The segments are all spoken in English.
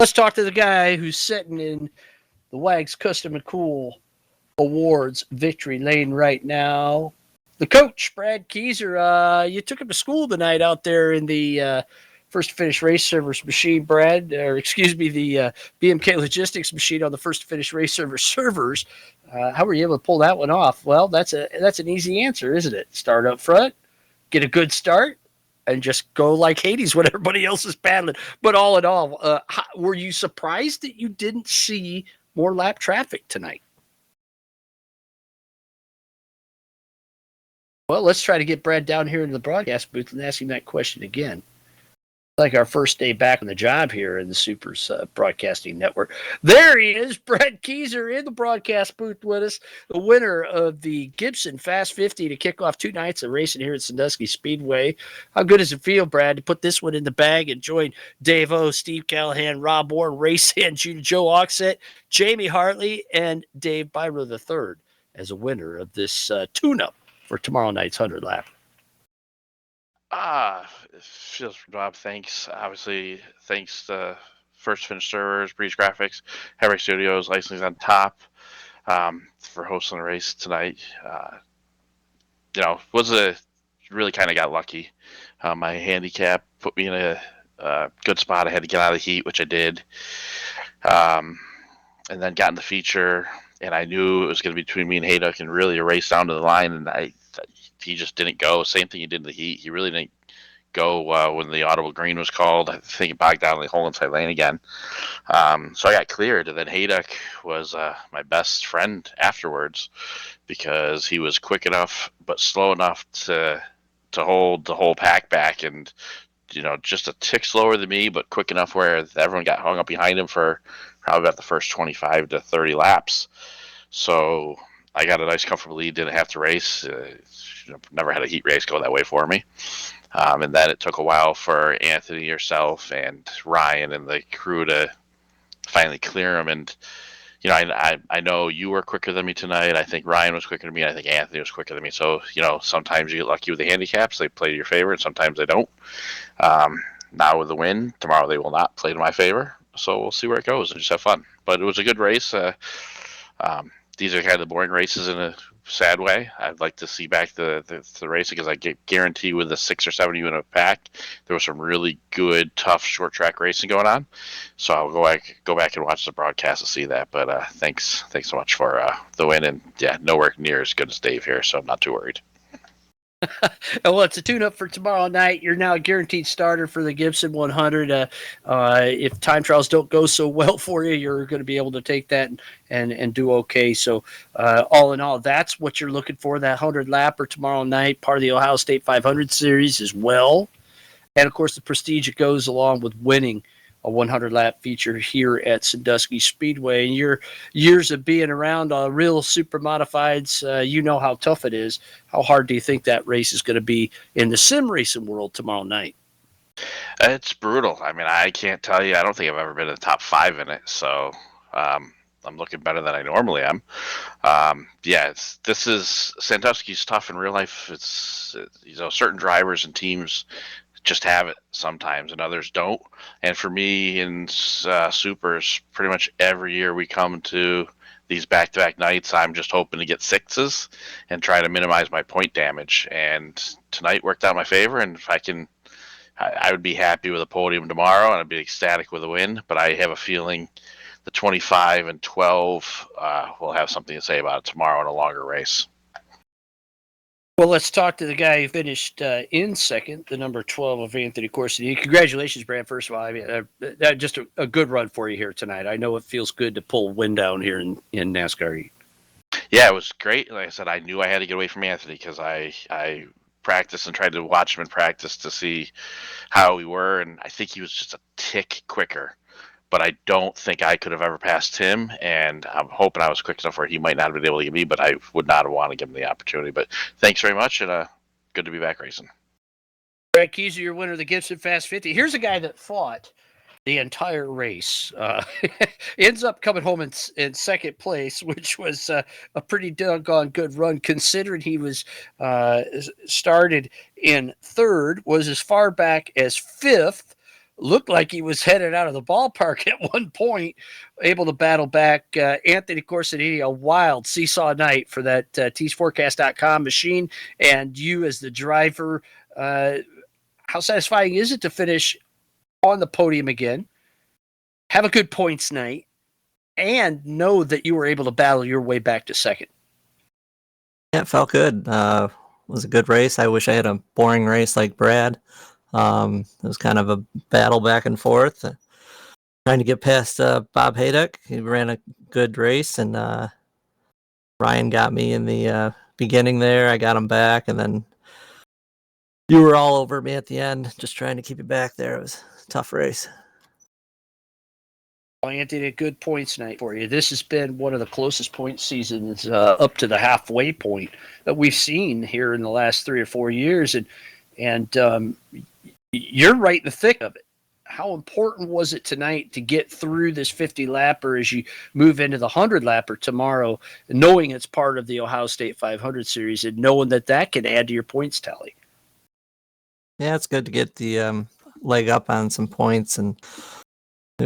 Let's talk to the guy who's sitting in the Wags Custom and Cool Awards victory lane right now. The coach, Brad Keysor. You took him to school tonight out there in the first to finish race servers machine, Brad, or excuse me, the BMK Logistics machine on the first to finish race servers. How were you able to pull that one off? Well, that's an easy answer, isn't it? Start up front, get a good start, and just go like Hades when everybody else is battling. But all in all, were you surprised that you didn't see more lap traffic tonight? Well, let's try to get Brad down here into the broadcast booth and ask him that question again. Like our first day back on the job here in the SUPRS Broadcasting Network. There he is, Brad Keysor in the broadcast booth with us, the winner of the Gibson Fast 50 to kick off 2 nights of racing here at Sandusky Speedway. How good does it feel, Brad, to put this one in the bag and join Dave O, Steve Callahan, Rob Warren, Race and Joe Oxett, Jamie Hartley, and Dave Byro III as a winner of this tune-up for tomorrow night's 100 lap? Rob, thanks. Obviously, thanks to First Finish Servers, Breeze Graphics, Heavy Studios, Licensing on Top, for hosting the race tonight. Really kind of got lucky. My handicap put me in a good spot. I had to get out of the heat, which I did. And then got in the feature, and I knew it was going to be between me and Hayduck and really a race down to the line, and he just didn't go. Same thing he did in the heat. He really didn't go when the audible green was called. I think he bogged down in the hole inside lane again. So I got cleared, and then Hayduck was my best friend afterwards because he was quick enough but slow enough to hold the whole pack back, and just a tick slower than me, but quick enough where everyone got hung up behind him for probably about the first 25 to 30 laps. So I got a nice, comfortable lead, didn't have to race. Never had a heat race go that way for me. And then it took a while for Anthony, yourself, and Ryan and the crew to finally clear him. And, I know you were quicker than me tonight. I think Ryan was quicker than me. I think Anthony was quicker than me. So, sometimes you get lucky with the handicaps. They play to your favor, and sometimes they don't. Now with the win, tomorrow they will not play to my favor. So we'll see where it goes and just have fun. But it was a good race. These are kind of the boring races in a sad way. I'd like to see back the race because I guarantee with the 6 or 7 unit pack, there was some really good, tough short track racing going on. So I'll go back and watch the broadcast to see that. But thanks so much for the win, and yeah, nowhere near as good as Dave here, so I'm not too worried. Well, it's a tune-up for tomorrow night. You're now a guaranteed starter for the Gibson 100. If time trials don't go so well for you, you're going to be able to take that and do okay. So all in all, that's what you're looking for, that 100-lapper tomorrow night, part of the Ohio State 500 Series as well. And, of course, the prestige that goes along with winning a 100-lap feature here at Sandusky Speedway. And your years of being around real Supermodifieds, you know how tough it is. How hard do you think that race is going to be in the sim racing world tomorrow night? It's brutal. I mean, I can't tell you. I don't think I've ever been in the top 5 in it. So I'm looking better than I normally am. Sandusky's tough in real life. It's certain drivers and teams just have it sometimes and others don't. And for me in supers, pretty much every year we come to these back-to-back nights, I'm just hoping to get 6s and try to minimize my point damage. And tonight worked out in my favor, and if I would be happy with a podium tomorrow, and I'd be ecstatic with a win. But I have a feeling the 25 and 12 will have something to say about it tomorrow in a longer race. Well, let's talk to the guy who finished in second, the number 12 of Anthony Corsoniti. Congratulations, Brad. First of all, I mean, just a good run for you here tonight. I know it feels good to pull wind down here in NASCAR. Yeah, it was great. Like I said, I knew I had to get away from Anthony because I practiced and tried to watch him in practice to see how we were, and I think he was just a tick quicker. But I don't think I could have ever passed him, and I'm hoping I was quick enough where he might not have been able to get me, but I would not have wanted to give him the opportunity. But thanks very much, and good to be back racing. Brad Keysor, your winner of the Gibson Fast 50. Here's a guy that fought the entire race. Ends up coming home in second place, which was a pretty doggone good run, considering he was started in third, was as far back as fifth, looked like he was headed out of the ballpark at one point, able to battle back. Anthony Corsoniti, a wild seesaw night for that teaseforecast.com machine, and you as the driver. How satisfying is it to finish on the podium again, have a good points night, and know that you were able to battle your way back to second? Yeah, it felt good. It was a good race. I wish I had a boring race like Brad. It was kind of a battle back and forth, trying to get past Bob Hayduck. He ran a good race, and Ryan got me in the beginning there. I got him back, and then you were all over me at the end, just trying to keep you back there. It was a tough race. Well, Anthony, a good points night for you. This has been one of the closest point seasons up to the halfway point that we've seen here in the last 3 or 4 years, and you're right in the thick of it. How important was it tonight to get through this 50 lapper as you move into the 100 lapper tomorrow, knowing it's part of the Ohio State 500 series and knowing that that can add to your points tally? Yeah, it's good to get the leg up on some points and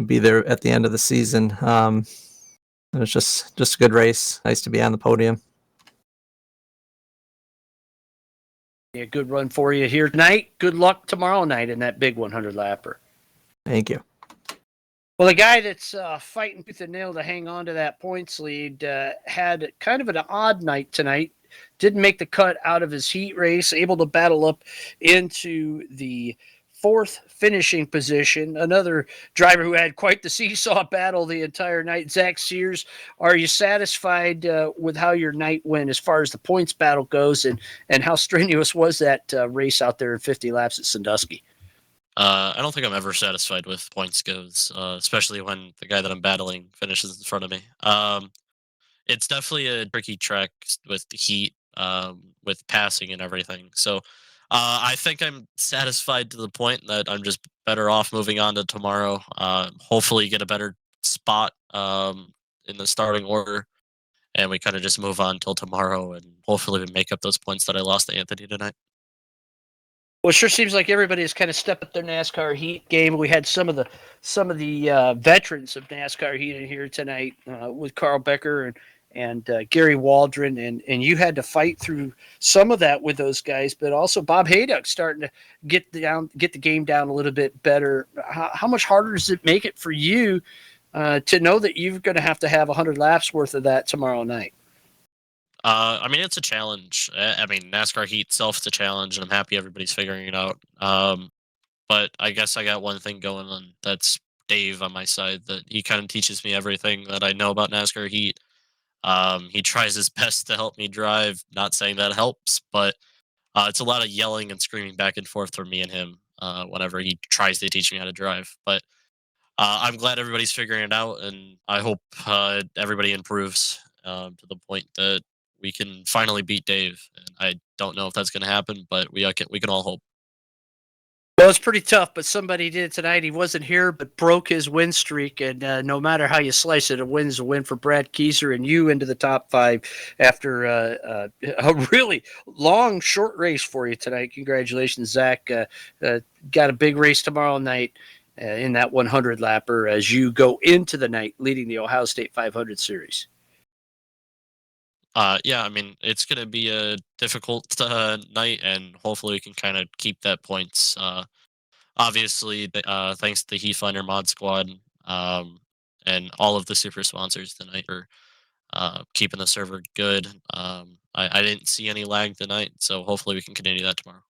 be there at the end of the season. It was just a good race. Nice to be on the podium. Yeah, good run for you here tonight. Good luck tomorrow night in that big 100 lapper. Thank you. Well, the guy that's fighting tooth and nail to hang on to that points lead had kind of an odd night tonight. Didn't make the cut out of his heat race, able to battle up into the 4th finishing position. Another driver who had quite the seesaw battle the entire night, Zach Sears. Are you satisfied with how your night went as far as the points battle goes, and how strenuous was that race out there in 50 laps at Sandusky? I don't think I'm ever satisfied with points goes, especially when the guy that I'm battling finishes in front of me. It's definitely a tricky track with the heat, with passing and everything. So I think I'm satisfied to the point that I'm just better off moving on to tomorrow. Hopefully, get a better spot in the starting order, and we kind of just move on till tomorrow, and hopefully we make up those points that I lost to Anthony tonight. Well, it sure seems like everybody has kind of stepped up their NASCAR heat game. We had some of the veterans of NASCAR heat in here tonight with Carl Becker and Gary Waldron, and you had to fight through some of that with those guys, but also Bob Hayduck starting to get the game down a little bit better. How much harder does it make it for you to know that you're going to have 100 laps worth of that tomorrow night? I mean, it's a challenge. I mean, NASCAR heat itself is a challenge, and I'm happy everybody's figuring it out. But I guess I got one thing going on. That's Dave on my side. That he kind of teaches me everything that I know about NASCAR heat. He tries his best to help me drive. Not saying that helps, but it's a lot of yelling and screaming back and forth from me and him whenever he tries to teach me how to drive. But I'm glad everybody's figuring it out, and I hope everybody improves to the point that we can finally beat Dave. And I don't know if that's going to happen, but we can all hope. Well, it's pretty tough, but somebody did it tonight. He wasn't here, but broke his win streak. And no matter how you slice it, a win's a win for Brad Keysor and you into the top 5 after a really long, short race for you tonight. Congratulations, Zach. Got a big race tomorrow night in that 100 lapper as you go into the night leading the Ohio State 500 series. Yeah, I mean, it's going to be a difficult night, and hopefully we can kind of keep that points. Obviously, thanks to the Heatfinder Mod Squad and all of the super sponsors tonight for keeping the server good. I didn't see any lag tonight, so hopefully we can continue that tomorrow.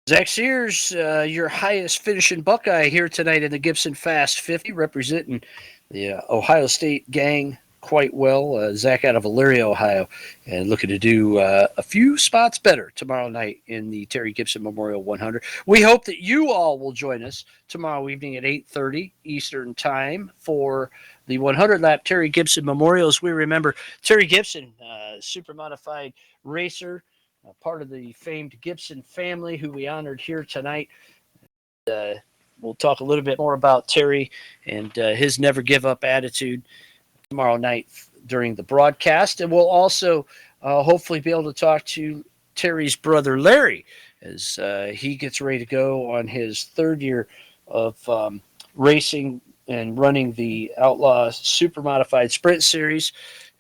Zach Sears, your highest finishing Buckeye here tonight in the Gibson Fast 50, representing the Ohio State gang quite well. Zach out of Elyria, Ohio, and looking to do a few spots better tomorrow night in the Terry Gibson Memorial 100. We hope that you all will join us tomorrow evening at 8:30 Eastern Time for the 100-lap Terry Gibson Memorial. As we remember, Terry Gibson, Supermodified racer, part of the famed Gibson family, who we honored here tonight. We'll talk a little bit more about Terry and his never give up attitude tomorrow night during the broadcast. And we'll also hopefully be able to talk to Terry's brother, Larry, as he gets ready to go on his third year of racing and running the Outlaw Supermodified Sprint Series,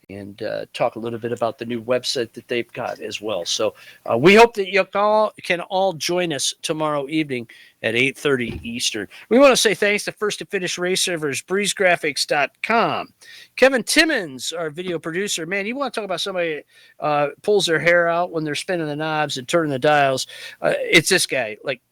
and talk a little bit about the new website that they've got as well. So we hope that you can all join us tomorrow evening at 8:30 Eastern. We want to say thanks to First to Finish Race Servers, BreezeGraphics.com. Kevin Timmons, our video producer. Man, you want to talk about somebody pulls their hair out when they're spinning the knobs and turning the dials. It's this guy. Like,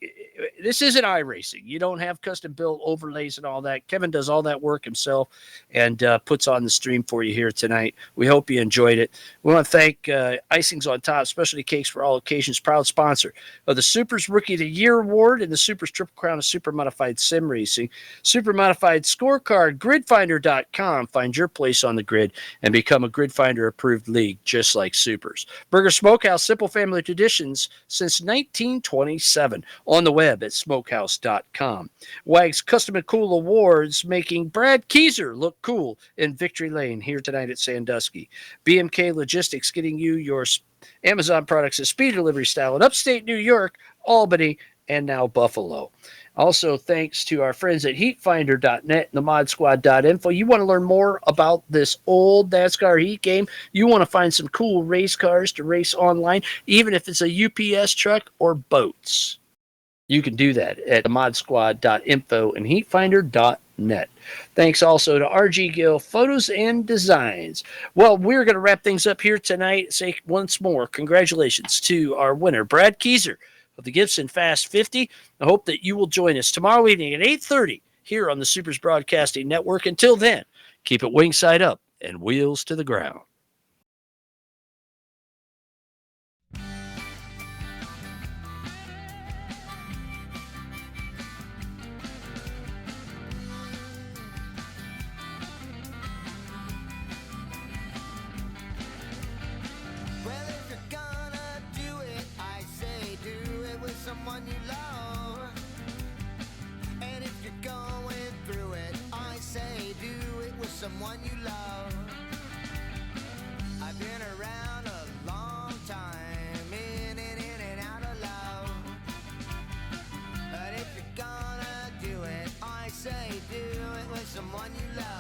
this isn't iRacing. You don't have custom built overlays and all that. Kevin does all that work himself and puts on the stream for you here tonight. We hope you enjoyed it. We want to thank Icings on Top Specialty Cakes for All Occasions, proud sponsor of the Supers Rookie of the Year Award and the Supers Triple Crown of Super Modified Sim Racing. Super Modified Scorecard, gridfinder.com. Find your place on the grid and become a Gridfinder approved league just like Supers. Burger Smokehouse, simple family traditions since 1927. On the web at smokehouse.com. Wag's Custom and Cool Awards making Brad Keysor look cool in Victory Lane here tonight at Sandusky. BMK Logistics getting you your Amazon products at speed delivery style in upstate New York, Albany, and now Buffalo. Also, thanks to our friends at heatfinder.net and the modsquad.info. You want to learn more about this old NASCAR Heat game? You want to find some cool race cars to race online, even if it's a UPS truck or boats. You can do that at modsquad.info and heatfinder.net. Thanks also to RG Gill Photos and Designs. Well, we're going to wrap things up here tonight. Say once more, congratulations to our winner, Brad Keysor of the Gibson Fast 50. I hope that you will join us tomorrow evening at 8:30 here on the Supers Broadcasting Network. Until then, keep it wing side up and wheels to the ground. Someone you love, and if you're going through it, I say do it with someone you love. I've been around a long time, in and out of love, but if you're gonna do it, I say do it with someone you love.